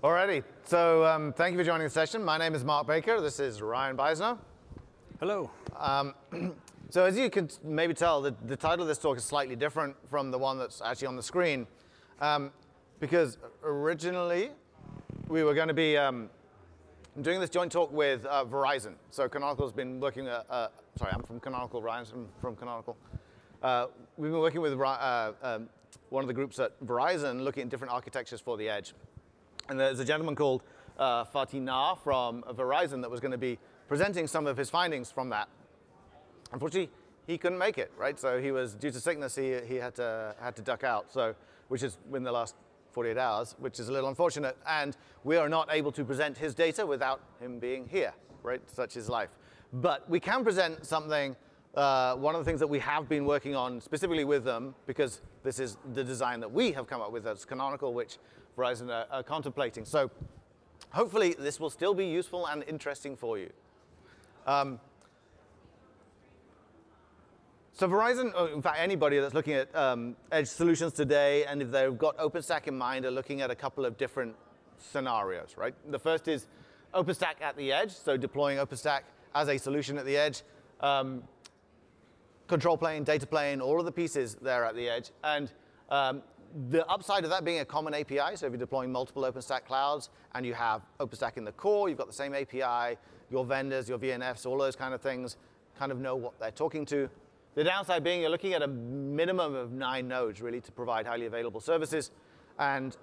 Alrighty, so thank you for joining the session. My name is Mark Baker. This is Ryan Beisner. Hello. So as you can maybe tell, the title of this talk is slightly different from the one that's actually on the screen, because originally we were going to be doing this joint talk with Verizon. So Canonical's been working, sorry, I'm from Canonical, Ryan's from Canonical. We've been working with one of the groups at Verizon looking at different architectures for the edge. And there's a gentleman called Fatih Nar from Verizon that was going to be presenting some of his findings from that. Unfortunately, he couldn't make it, right? So he was, due to sickness, he had to duck out, so, which is in the last 48 hours, which is a little unfortunate. And we are not able to present his data without him being here, right? Such is life. But we can present something, one of the things that we have been working on specifically with them, because this is the design that we have come up with as Canonical, which Verizon are contemplating. So hopefully this will still be useful and interesting for you. So Verizon, or in fact anybody that's looking at edge solutions today, and if they've got OpenStack in mind, are looking at a couple of different scenarios, right? The first is OpenStack at the edge, so deploying OpenStack as a solution at the edge. Control plane, data plane, all of the pieces there at the edge. And the upside of that being a common API, so if you're deploying multiple OpenStack clouds and you have OpenStack in the core, you've got the same API, your vendors, your VNFs, all those kind of things kind of know what they're talking to. The downside being you're looking at a minimum of 9 nodes really to provide highly available services. And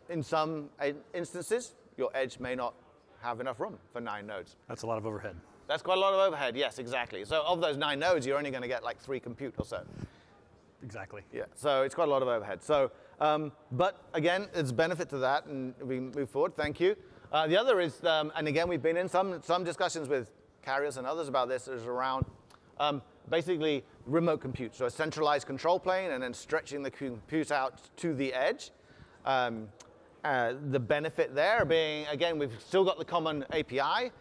in some instances, your edge may not have enough room for 9 nodes. That's a lot of overhead. That's quite a lot of overhead, yes, exactly. So of those 9 nodes, you're only going to get like 3 compute or so. Exactly. Yeah, so it's quite a lot of overhead. So, but again, there's benefit to that, and we move forward. Thank you. The other is, and again, we've been in some discussions with carriers and others about this, is around basically remote compute. So a centralized control plane and then stretching the compute out to the edge. The benefit there being, again, we've still got the common API.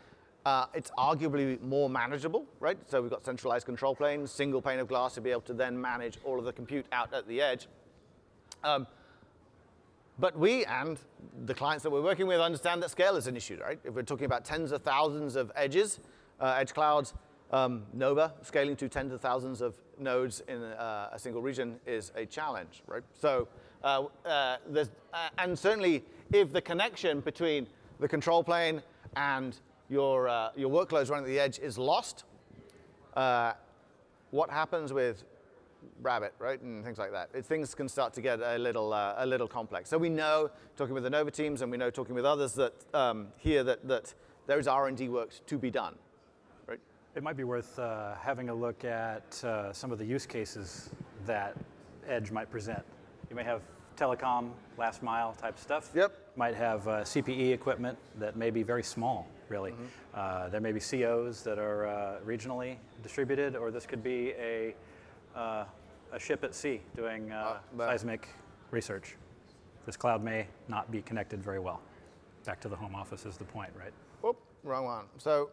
It's arguably more manageable, right? So we've got centralized control planes, single pane of glass to be able to then manage all of the compute out at the edge. But we and the clients that we're working with understand that scale is an issue, right? If we're talking about tens of thousands of edges, edge clouds, Nova scaling to tens of thousands of nodes in a single region is a challenge, right? So and certainly if the connection between the control plane and your workloads running at the edge is lost, what happens with Rabbit, right, and things like that? Things can start to get a little complex. So we know, talking with the Nova teams, and we know, talking with others, that here that there is R&D work to be done, right? It might be worth having a look at some of the use cases that edge might present. You may have telecom, last mile type stuff. Yep. Might have CPE equipment that may be very small, really. Mm-hmm. There may be COs that are regionally distributed, or this could be a ship at sea doing seismic research. This cloud may not be connected very well. Back to the home office is the point, right? Oh, wrong one. So,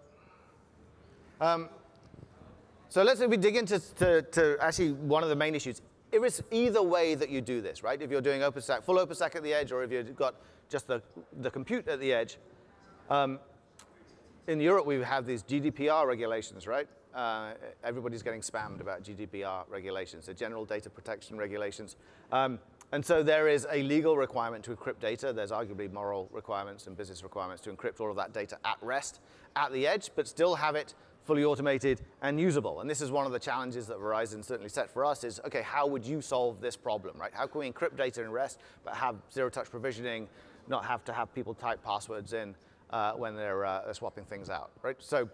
so let's say we dig into actually one of the main issues. If it's either way that you do this, right? If you're doing OpenStack, full OpenStack at the edge, or if you've got just the compute at the edge. In Europe, we have these GDPR regulations, right? Everybody's getting spammed about GDPR regulations, the General Data Protection Regulations. And so there is a legal requirement to encrypt data. There's arguably moral requirements and business requirements to encrypt all of that data at rest, at the edge, but still have it fully automated and usable. And this is one of the challenges that Verizon certainly set for us is, okay, how would you solve this problem, right? How can we encrypt data in rest, but have zero-touch provisioning, not have to have people type passwords in when they're swapping things out, right? So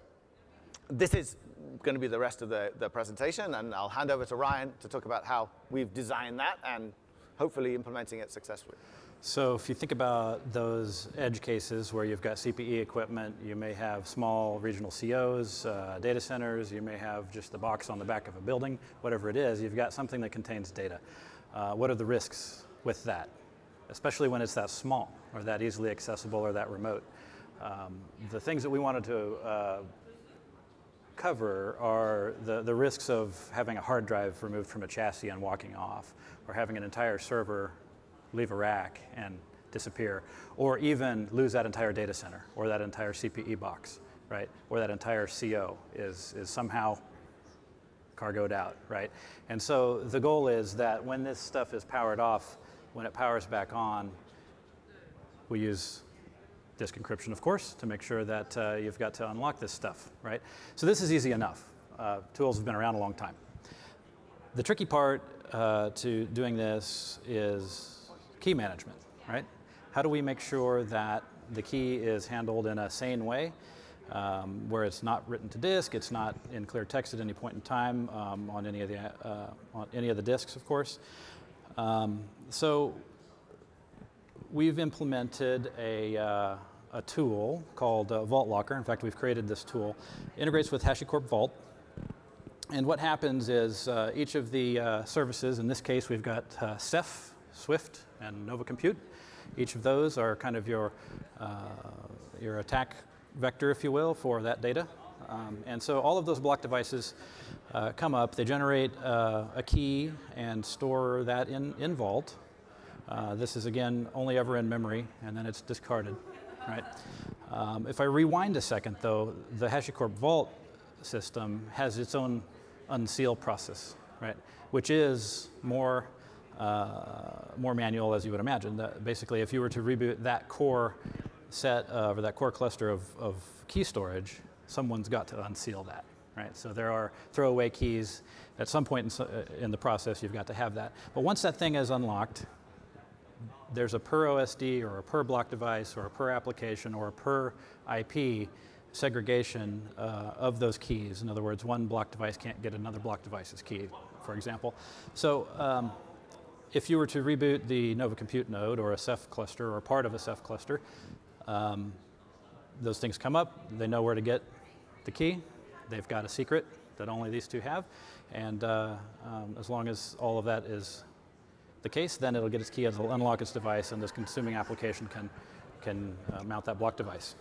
this is going to be the rest of the presentation, and I'll hand over to Ryan to talk about how we've designed that and hopefully implementing it successfully. So if you think about those edge cases where you've got CPE equipment, you may have small regional COs, data centers, you may have just the box on the back of a building, whatever it is, you've got something that contains data. What are the risks with that, especially when it's that small or that easily accessible or that remote? The things that we wanted to cover are the risks of having a hard drive removed from a chassis and walking off, or having an entire server leave a rack and disappear, or even lose that entire data center, or that entire CPE box, right? Or that entire CO is somehow cargoed out, right? And so the goal is that when this stuff is powered off, when it powers back on, we use disk encryption, of course, to make sure that you've got to unlock this stuff, right? So this is easy enough. Tools have been around a long time. The tricky part to doing this is key management, right? How do we make sure that the key is handled in a sane way, where it's not written to disk, it's not in clear text at any point in time on any of the disks, of course. So we've implemented a tool called Vault Locker. In fact, we've created this tool. It integrates with HashiCorp Vault. And what happens is each of the services, in this case we've got Ceph, Swift, and Nova Compute. Each of those are kind of your attack vector, if you will, for that data. And so all of those block devices come up, they generate a key and store that in Vault. This is, again, only ever in memory, and then it's discarded, right? If I rewind a second, though, the HashiCorp Vault system has its own unseal process, right? Which is more manual, as you would imagine. Basically, if you were to reboot that core set or that core cluster of key storage, someone's got to unseal that, right? So there are throwaway keys. At some point in the process, you've got to have that. But once that thing is unlocked, there's a per OSD or a per block device or a per application or a per IP segregation of those keys. In other words, one block device can't get another block device's key, for example. So if you were to reboot the Nova Compute node or a Ceph cluster or part of a Ceph cluster, those things come up, they know where to get the key, they've got a secret that only these two have, and as long as all of that is the case, then it'll get its key, it'll unlock its device, and this consuming application can mount that block device.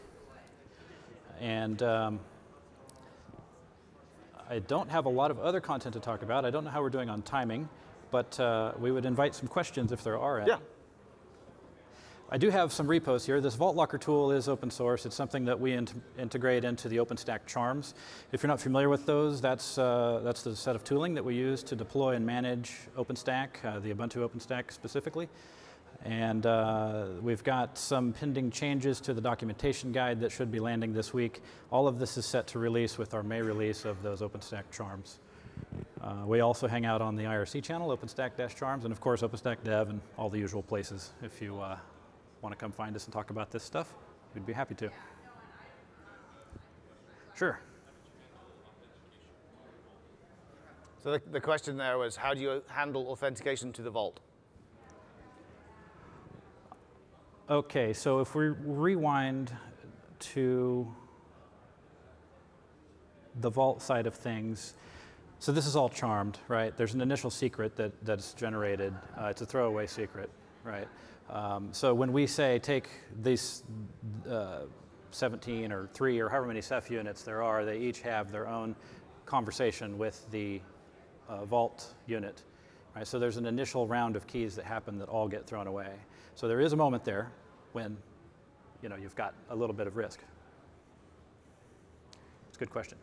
And I don't have a lot of other content to talk about. I don't know how we're doing on timing, but we would invite some questions if there are any. Yeah. I do have some repos here. This Vault Locker tool is open source. It's something that we integrate into the OpenStack charms. If you're not familiar with those, that's the set of tooling that we use to deploy and manage OpenStack, the Ubuntu OpenStack specifically. And we've got some pending changes to the documentation guide that should be landing this week. All of this is set to release with our May release of those OpenStack charms. We also hang out on the IRC channel, OpenStack-charms, and of course OpenStack Dev and all the usual places. If you want to come find us and talk about this stuff, we'd be happy to. Sure. So the question there was, how do you handle authentication to the Vault? Okay, so if we rewind to the Vault side of things, so this is all charmed, right? There's an initial secret that's generated. It's a throwaway secret, right? So when we say take these 17 or 3 or however many Ceph units there are, they each have their own conversation with the Vault unit, right? So there's an initial round of keys that happen that all get thrown away. So there is a moment there when you've got a little bit of risk. It's a good question.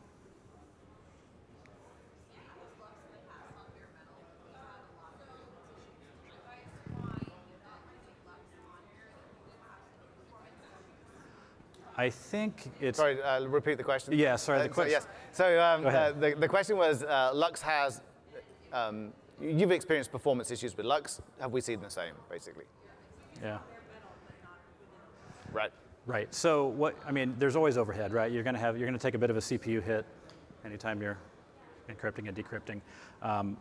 I think it's... Sorry, repeat the question. Yeah, sorry, the question. Yes. So the question was, Lux has, you've experienced performance issues with Lux. Have we seen the same, basically? Yeah. Right. Right. So there's always overhead, right? You're going to take a bit of a CPU hit anytime you're encrypting and decrypting.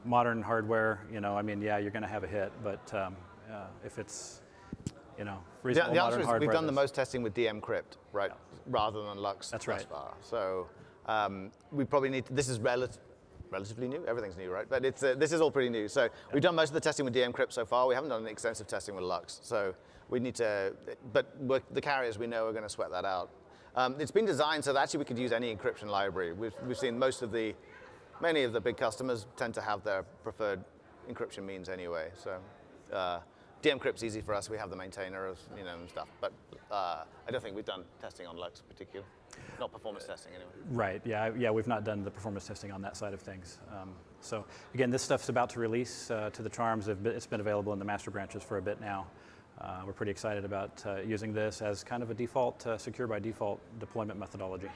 Modern hardware, you're going to have a hit, but if it's reasonable the answer is hardware, we've done the most testing with dencrypt, right, rather than Lux. That's right. Thus far. So we probably need to, this is relatively new. Everything's new, right? But this is all pretty new. So we've done most of the testing with dencrypt so far. We haven't done extensive testing with Lux. So we need to, but the carriers we know are going to sweat that out. It's been designed so that actually we could use any encryption library. We've seen many of the big customers tend to have their preferred encryption means anyway. So de-encrypt's easy for us. We have the maintainers, and stuff. But I don't think we've done testing on Lux particularly. Not performance testing, anyway. Right, yeah, we've not done the performance testing on that side of things. So again, this stuff's about to release to the charms. It's been available in the master branches for a bit now. We're pretty excited about using this as kind of a default, secure by default deployment methodology.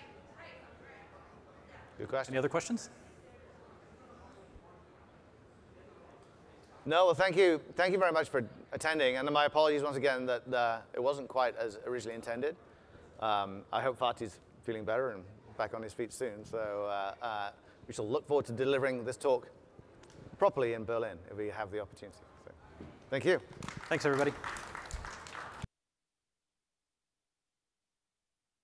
Good question. Any other questions? No, well, thank you very much for attending, and my apologies once again that it wasn't quite as originally intended. I hope Fatih's feeling better and back on his feet soon, so we shall look forward to delivering this talk properly in Berlin if we have the opportunity. So, thank you. Thanks, everybody.